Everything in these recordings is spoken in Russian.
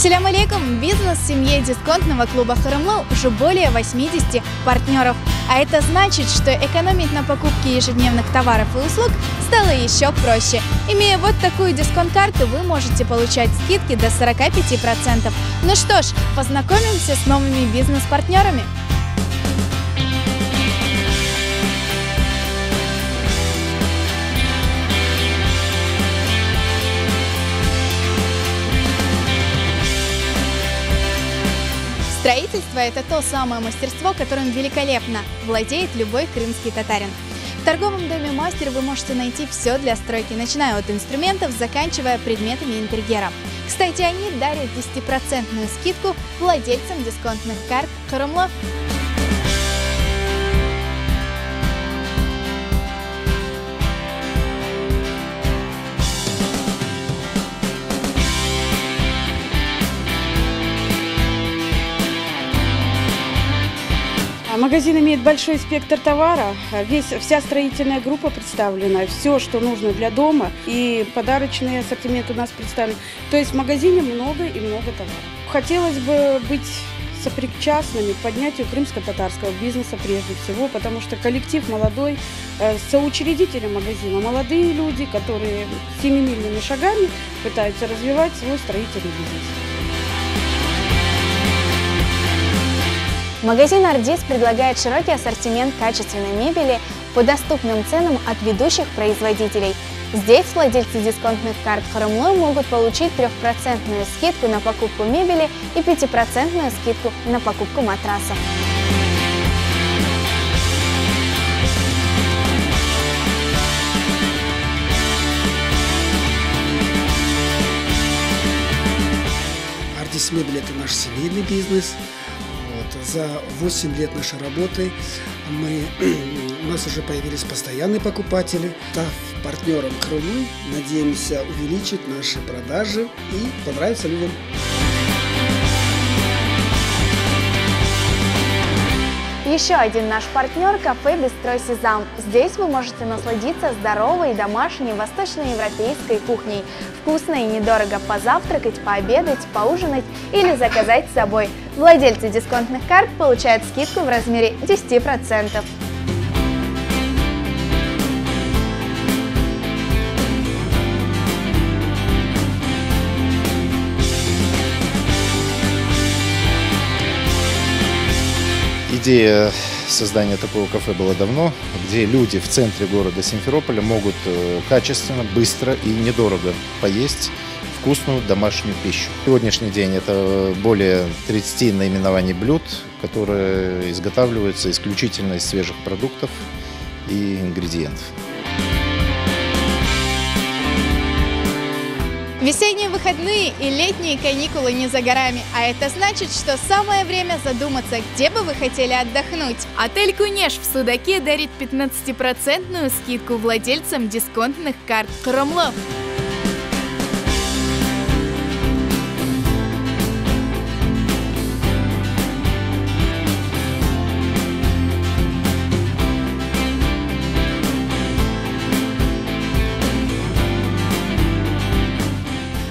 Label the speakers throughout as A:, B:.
A: Салям алейкум! Бизнес в семье дисконтного клуба Хырымлы уже более 80 партнеров. А это значит, что экономить на покупке ежедневных товаров и услуг стало еще проще. Имея вот такую дисконт-карту, вы можете получать скидки до 45%. Ну что ж, познакомимся с новыми бизнес-партнерами. Строительство – это то самое мастерство, которым великолепно владеет любой крымский татарин. В торговом доме «Мастер» вы можете найти все для стройки, начиная от инструментов, заканчивая предметами интерьера. Кстати, они дарят 10% скидку владельцам дисконтных карт Хырымлы.
B: Магазин имеет большой спектр товара, вся строительная группа представлена, все, что нужно для дома, и подарочный ассортимент у нас представлен. То есть в магазине много и много товара. Хотелось бы быть сопричастными к поднятию крымско-татарского бизнеса прежде всего, потому что коллектив молодой, соучредители магазина молодые люди, которые семимильными шагами пытаются развивать свой строительный бизнес.
A: Магазин «Ардис» предлагает широкий ассортимент качественной мебели по доступным ценам от ведущих производителей. Здесь владельцы дисконтных карт Хырымлы могут получить 3% скидку на покупку мебели и 5% скидку на покупку матрасов.
C: «Ардис Мебель» – это наш семейный бизнес. За 8 лет нашей работы у нас уже появились постоянные покупатели. Став партнером Хырымлы, надеемся увеличить наши продажи и понравится людям.
A: Еще один наш партнер – кафе «Бистро Сезам». Здесь вы можете насладиться здоровой, домашней, восточноевропейской кухней. Вкусно и недорого позавтракать, пообедать, поужинать или заказать с собой. Владельцы дисконтных карт получают скидку в размере 10%.
D: Идея создания такого кафе была давно, где люди в центре города Симферополя могут качественно, быстро и недорого поесть вкусную домашнюю пищу. Сегодняшний день это более 30 наименований блюд, которые изготавливаются исключительно из свежих продуктов и ингредиентов.
A: Весенние выходные и летние каникулы не за горами, а это значит, что самое время задуматься, где бы вы хотели отдохнуть. Отель «Кунеш» в Судаке дарит 15% скидку владельцам дисконтных карт Хырымлы.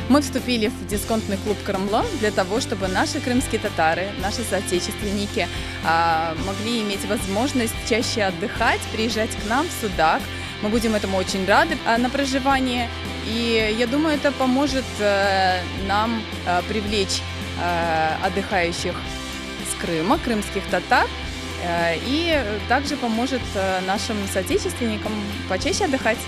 E: Мы вступили в дисконтный клуб Хырымлы для того, чтобы наши крымские татары, наши соотечественники могли иметь возможность чаще отдыхать, приезжать к нам в Судак. Мы будем этому очень рады на проживание. И я думаю, это поможет нам привлечь отдыхающих с Крыма, крымских татар. И также поможет нашим соотечественникам почаще отдыхать.